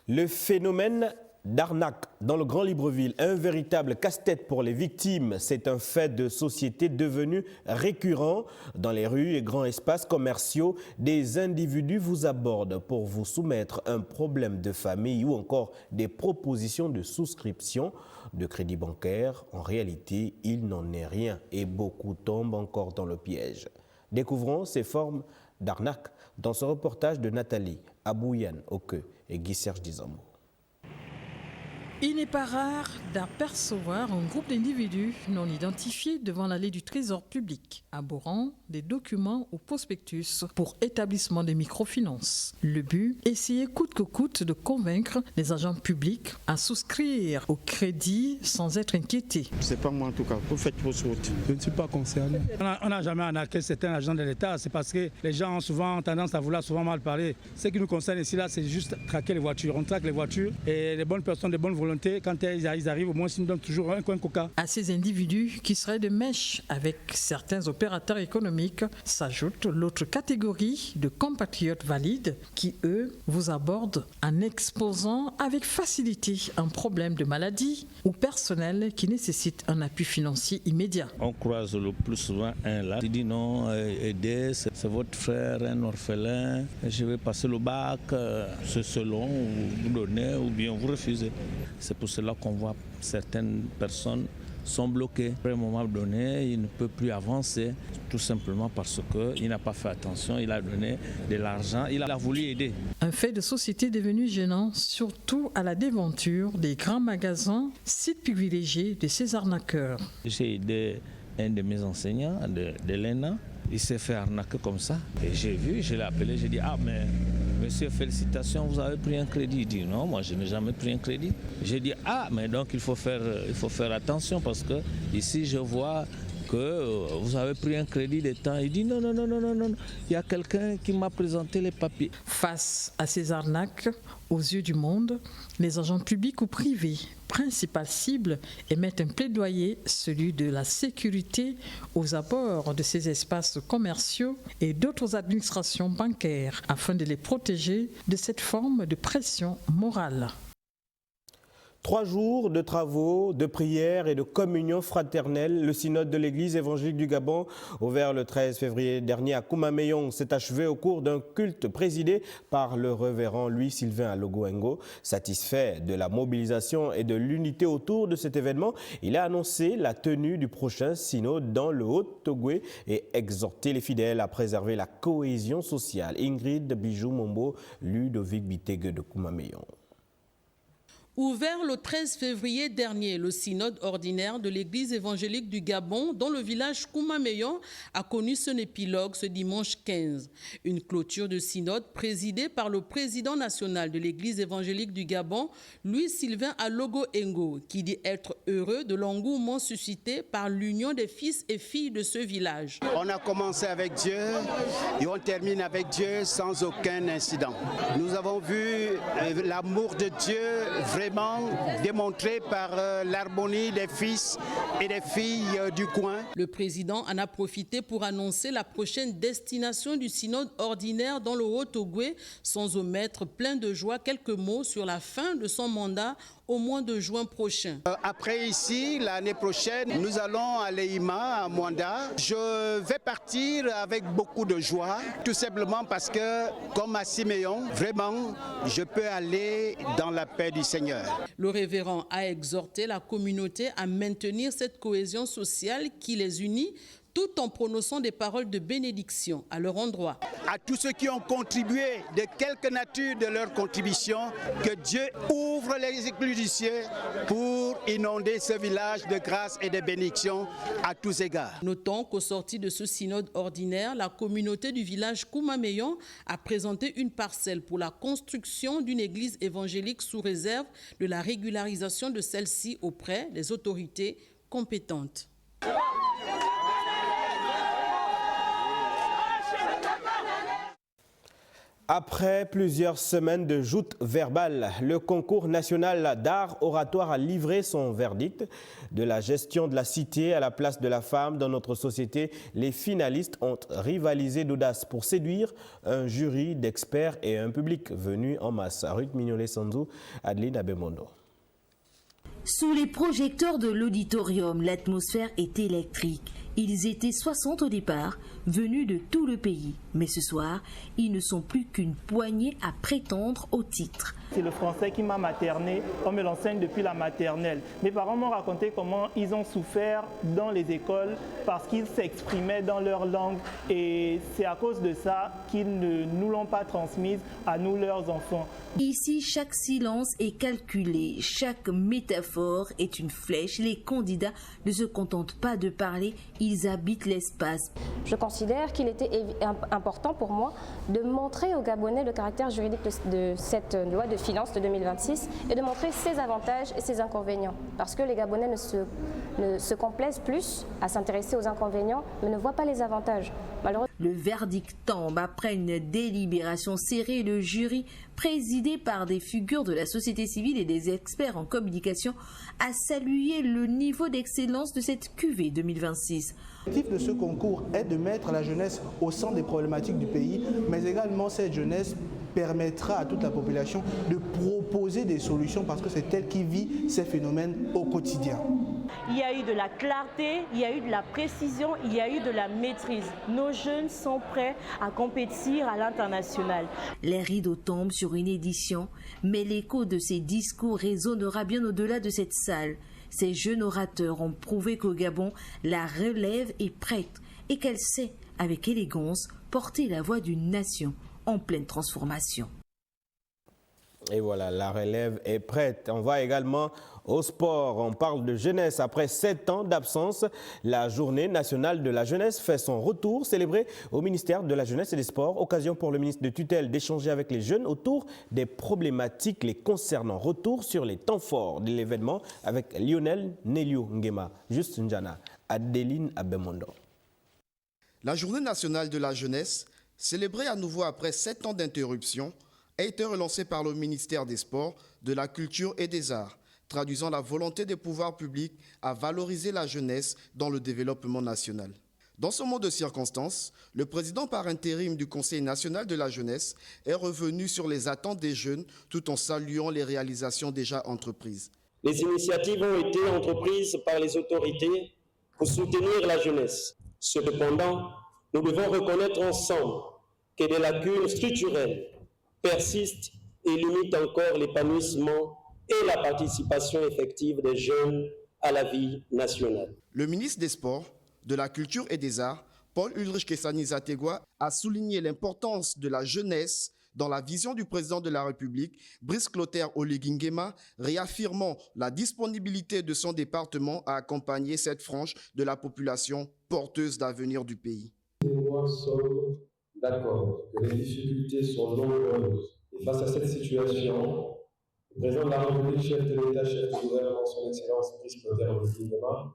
[SPEAKER 1] Le phénomène d'arnaque dans le Grand Libreville, un véritable casse-tête pour les victimes. C'est un fait de société devenu récurrent. Dans les rues et grands espaces commerciaux, des individus vous abordent pour vous soumettre un problème de famille ou encore des propositions de souscription de crédit bancaire. En réalité, il n'en est rien et beaucoup tombent encore dans le piège. Découvrons ces formes d'arnaque dans ce reportage de Nathalie Abouyan Oke et Guy Serge Dizambo.
[SPEAKER 2] Il n'est pas rare d'apercevoir un groupe d'individus non identifiés devant l'allée du Trésor public, arborant des documents ou prospectus pour établissement des microfinances. Le but, essayer coûte que coûte de convaincre les agents publics à souscrire au crédit sans être inquiétés.
[SPEAKER 16] C'est pas moi en tout cas, vous faites vos routes. Je ne suis pas concerné.
[SPEAKER 17] On n'a jamais arnaqué certains agents de l'État, c'est parce que les gens ont souvent tendance à vouloir souvent mal parler. Ce qui nous concerne ici, là, c'est juste traquer les voitures. On traque les voitures et les bonnes personnes, de bonne volonté, quand ils arrivent, au moins ils nous donnent toujours un coin coca.
[SPEAKER 2] À ces individus qui seraient de mèche avec certains opérateurs économiques s'ajoute l'autre catégorie de compatriotes valides qui, eux, vous abordent en exposant avec facilité un problème de maladie ou personnel qui nécessite un appui financier immédiat.
[SPEAKER 19] On croise le plus souvent un là qui dit non, aidez, c'est votre frère, un orphelin, je vais passer le bac, c'est selon, vous donnez ou bien vous refusez. C'est pour cela qu'on voit certaines personnes sont bloquées. À un moment donné, il ne peut plus avancer, tout simplement parce qu'il n'a pas fait attention, il a donné de l'argent, il a voulu aider.
[SPEAKER 2] Un fait de société devenu gênant, surtout à la déventure des grands magasins, sites privilégiés de ces arnaqueurs.
[SPEAKER 19] J'ai aidé un de mes enseignants de l'ENA, il s'est fait arnaquer comme ça. Et j'ai vu, je l'ai appelé, j'ai dit, ah mais monsieur, félicitations, vous avez pris un crédit. Il dit, non, moi je n'ai jamais pris un crédit. J'ai dit, ah mais donc il faut faire attention parce que ici je vois que vous avez pris un crédit de temps. Il dit, non, il y a quelqu'un qui m'a présenté les papiers.
[SPEAKER 2] Face à ces arnaques, aux yeux du monde, les agents publics ou privés, principale cible, émettent un plaidoyer, celui de la sécurité aux abords de ces espaces commerciaux et d'autres administrations bancaires, afin de les protéger de cette forme de pression morale.
[SPEAKER 1] 3 jours de travaux, de prières et de communion fraternelle, le synode de l'Église évangélique du Gabon, ouvert le 13 février dernier à Koumaméyong, s'est achevé au cours d'un culte présidé par le révérend Louis-Sylvain Alogo-Engo. Satisfait de la mobilisation et de l'unité autour de cet événement, il a annoncé la tenue du prochain synode dans le Haut-Togoué et exhorté les fidèles à préserver la cohésion sociale. Ingrid Bijou-Mombo, Ludovic Bitègue de Koumaméyong.
[SPEAKER 21] Ouvert le 13 février dernier, le synode ordinaire de l'Église évangélique du Gabon, dans le village Koumaméyong, a connu son épilogue ce dimanche 15. Une clôture de synode présidée par le président national de l'Église évangélique du Gabon, Louis-Sylvain Alogo-Engo, qui dit être heureux de l'engouement suscité par l'union des fils et filles de ce village.
[SPEAKER 20] On a commencé avec Dieu et on termine avec Dieu sans aucun incident. Nous avons vu l'amour de Dieu vraiment démontré par l'harmonie des fils et des filles du coin.
[SPEAKER 21] Le président en a profité pour annoncer la prochaine destination du synode ordinaire dans le Haut-Togoué, sans omettre plein de joie quelques mots sur la fin de son mandat au mois de juin prochain.
[SPEAKER 20] Après ici, l'année prochaine, nous allons à Leïma, à Mwanda. Je vais partir avec beaucoup de joie, tout simplement parce que, comme à Siméon, vraiment, je peux aller dans la paix du Seigneur.
[SPEAKER 21] Le révérend a exhorté la communauté à maintenir cette cohésion sociale qui les unit, tout en prononçant des paroles de bénédiction à leur endroit.
[SPEAKER 20] À tous ceux qui ont contribué, de quelque nature de leur contribution, que Dieu ouvre les écluses du ciel pour inonder ce village de grâce et de bénédiction à tous égards.
[SPEAKER 21] Notons qu'au sorti de ce synode ordinaire, la communauté du village Koumaméyong a présenté une parcelle pour la construction d'une église évangélique sous réserve de la régularisation de celle-ci auprès des autorités compétentes.
[SPEAKER 1] Après plusieurs semaines de joutes verbales, le concours national d'art oratoire a livré son verdict. De la gestion de la cité à la place de la femme dans notre société, les finalistes ont rivalisé d'audace pour séduire un jury d'experts et un public venu en masse. Ruth Mignolet-Sanzou, Adeline Abemondo.
[SPEAKER 26] Sous les projecteurs de l'auditorium, l'atmosphère est électrique.
[SPEAKER 4] Ils étaient 60 au départ, venus de tout le pays. Mais ce soir, ils ne sont plus qu'une poignée à prétendre au titre.
[SPEAKER 18] C'est le français qui m'a materné, on me l'enseigne depuis la maternelle. Mes parents m'ont raconté comment ils ont souffert dans les écoles parce qu'ils s'exprimaient dans leur langue et c'est à cause de ça qu'ils ne nous l'ont pas transmise à nous, leurs enfants.
[SPEAKER 4] Ici, chaque silence est calculé, chaque métaphore est une flèche. Les candidats ne se contentent pas de parler, ils habitent l'espace.
[SPEAKER 22] Je considère qu'il était important pour moi de montrer aux Gabonais le caractère juridique de cette loi de finances de 2026 et de montrer ses avantages et ses inconvénients. Parce que les Gabonais ne se complaisent plus à s'intéresser aux inconvénients, mais ne voient pas les avantages. Malheureusement,
[SPEAKER 4] le verdict tombe après une délibération serrée. Le jury, présidé par des figures de la société civile et des experts en communication, a salué le niveau d'excellence de cette cuvée 2026.
[SPEAKER 23] L'objectif de ce concours est de mettre la jeunesse au centre des problématiques du pays, mais également cette jeunesse permettra à toute la population de proposer des solutions parce que c'est elle qui vit ces phénomènes au quotidien.
[SPEAKER 24] Il y a eu de la clarté, il y a eu de la précision, il y a eu de la maîtrise. Nos jeunes sont prêts à compétir à l'international.
[SPEAKER 4] Les rideaux tombent sur une édition, mais l'écho de ces discours résonnera bien au-delà de cette salle. Ces jeunes orateurs ont prouvé qu'au Gabon, la relève est prête et qu'elle sait, avec élégance, porter la voix d'une nation en pleine transformation.
[SPEAKER 1] Et voilà, la relève est prête. On va également au sport. On parle de jeunesse. Après 7 ans d'absence, la Journée nationale de la jeunesse fait son retour, célébrée au ministère de la Jeunesse et des Sports. Occasion pour le ministre de tutelle d'échanger avec les jeunes autour des problématiques les concernant. Retour sur les temps forts de l'événement avec Lionel Nelio Ngema, Juste Njana, Adeline Abemondo.
[SPEAKER 26] La Journée nationale de la jeunesse, célébrée à nouveau après 7 ans d'interruption, a été relancée par le ministère des Sports, de la Culture et des Arts, traduisant la volonté des pouvoirs publics à valoriser la jeunesse dans le développement national. Dans ce monde de circonstances, le président par intérim du Conseil national de la jeunesse est revenu sur les attentes des jeunes tout en saluant les réalisations déjà entreprises.
[SPEAKER 27] Les initiatives ont été entreprises par les autorités pour soutenir la jeunesse. Cependant, nous devons reconnaître ensemble que des lacunes structurelles persistent et limitent encore l'épanouissement et la participation effective des jeunes à la vie nationale.
[SPEAKER 26] Le ministre des Sports, de la Culture et des Arts, Paul-Ulrich Kessani-Zategwa, a souligné l'importance de la jeunesse dans la vision du président de la République, Brice Clotaire Oligui Nguema, réaffirmant la disponibilité de son département à accompagner cette frange de la population porteuse d'avenir du pays.
[SPEAKER 28] Nous sommes d'accord que les difficultés sont nombreuses et face à cette situation, le président de la République, chef de l'État, chef du gouvernement, son Excellence Brice Clotaire Oligui Nguema,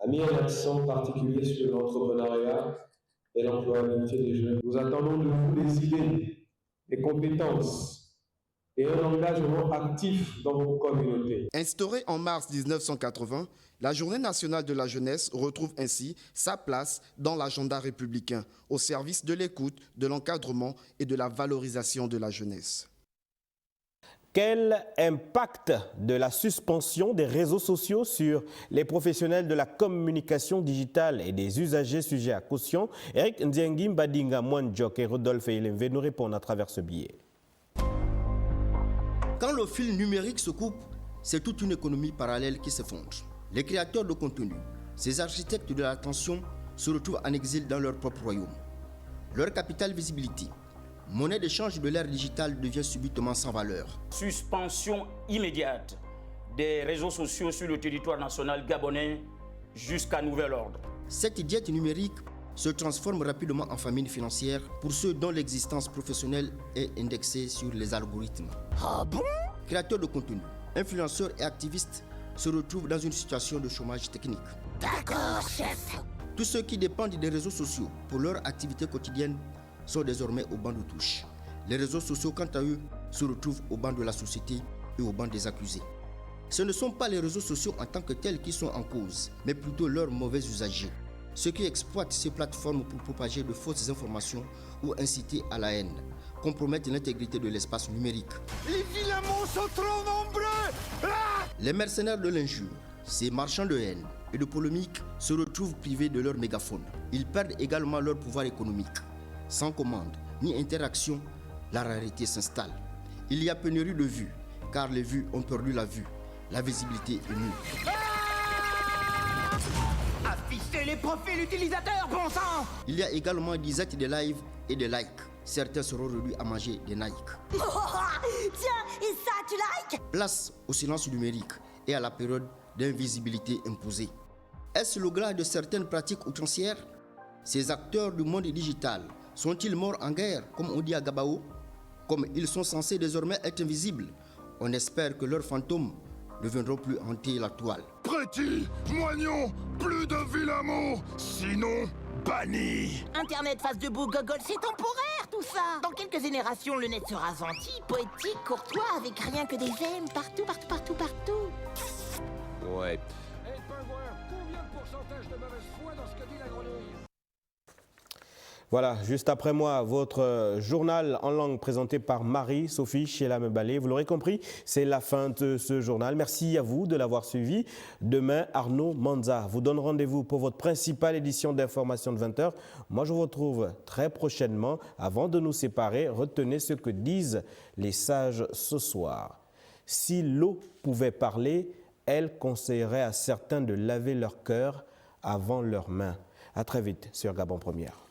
[SPEAKER 28] a mis un accent particulier sur l'entrepreneuriat et l'employabilité des jeunes. Nous attendons de vous des idées, des compétences et un engagement actif dans vos communautés.
[SPEAKER 26] Instaurée en mars 1980, la Journée nationale de la jeunesse retrouve ainsi sa place dans l'agenda républicain, au service de l'écoute, de l'encadrement et de la valorisation de la jeunesse.
[SPEAKER 1] Quel impact de la suspension des réseaux sociaux sur les professionnels de la communication digitale et des usagers sujets à caution? Eric Ndiengi Mbadinga Mwanjok et Rodolphe Elenve nous répondent à travers ce billet.
[SPEAKER 10] Quand le fil numérique se coupe, c'est toute une économie parallèle qui s'effondre. Les créateurs de contenu, ces architectes de l'attention, se retrouvent en exil dans leur propre royaume. Leur capital visibilité, monnaie d'échange de l'ère digitale, devient subitement sans valeur.
[SPEAKER 29] Suspension immédiate des réseaux sociaux sur le territoire national gabonais jusqu'à nouvel ordre.
[SPEAKER 10] Cette diète numérique se transforme rapidement en famine financière pour ceux dont l'existence professionnelle est indexée sur les algorithmes. Ah bon? Créateurs de contenu, influenceurs et activistes se retrouvent dans une situation de chômage technique. D'accord, chef. Tous ceux qui dépendent des réseaux sociaux pour leur activité quotidienne sont désormais au banc de touche. Les réseaux sociaux, quant à eux, se retrouvent au banc de la société et au banc des accusés. Ce ne sont pas les réseaux sociaux en tant que tels qui sont en cause, mais plutôt leurs mauvais usagers. Ceux qui exploitent ces plateformes pour propager de fausses informations ou inciter à la haine, compromettent l'intégrité de l'espace numérique.
[SPEAKER 30] Les vilains sont trop nombreux.
[SPEAKER 10] Les mercenaires de l'injure Ces marchands de haine et de polémique se retrouvent privés de leur mégaphone. Ils perdent également leur pouvoir économique. Sans commande ni interaction, la rareté s'installe. Il y a pénurie de vues, car les vues ont perdu la vue. La visibilité est nulle.
[SPEAKER 3] Affichez les profils utilisateurs, bon sang!
[SPEAKER 10] Il y a également des actes de live et de likes. Certains seront réduits à manger des Nike.
[SPEAKER 3] Tiens, et ça, tu likes?
[SPEAKER 10] Place au silence numérique et à la période d'invisibilité imposée. Est-ce le glas de certaines pratiques outrancières? Ces acteurs du monde digital sont-ils morts en guerre, comme on dit à Gabao? Comme ils sont censés désormais être invisibles, on espère que leurs fantômes ne viendront plus hanter la toile.
[SPEAKER 5] Prétis, moignon, plus de vilains mots, sinon banni.
[SPEAKER 3] Internet face debout, gogol, c'est temporaire tout ça. Dans quelques générations, le net sera gentil, poétique, courtois, avec rien que des j'aime partout, partout, partout, partout.
[SPEAKER 5] Ouais.
[SPEAKER 6] Hey, Pingouin, combien de pourcentage de mauvaise foi dans ce que dit la grenouille?
[SPEAKER 1] Voilà, juste après moi, votre journal en langue présenté par Marie-Sophie Chela-Mebalé. Vous l'aurez compris, c'est la fin de ce journal. Merci à vous de l'avoir suivi. Demain, Arnaud Manza vous donne rendez-vous pour votre principale édition d'information de 20h. Moi, je vous retrouve très prochainement. Avant de nous séparer, retenez ce que disent les sages ce soir. Si l'eau pouvait parler, elle conseillerait à certains de laver leur cœur avant leurs mains. À très vite sur Gabon Première.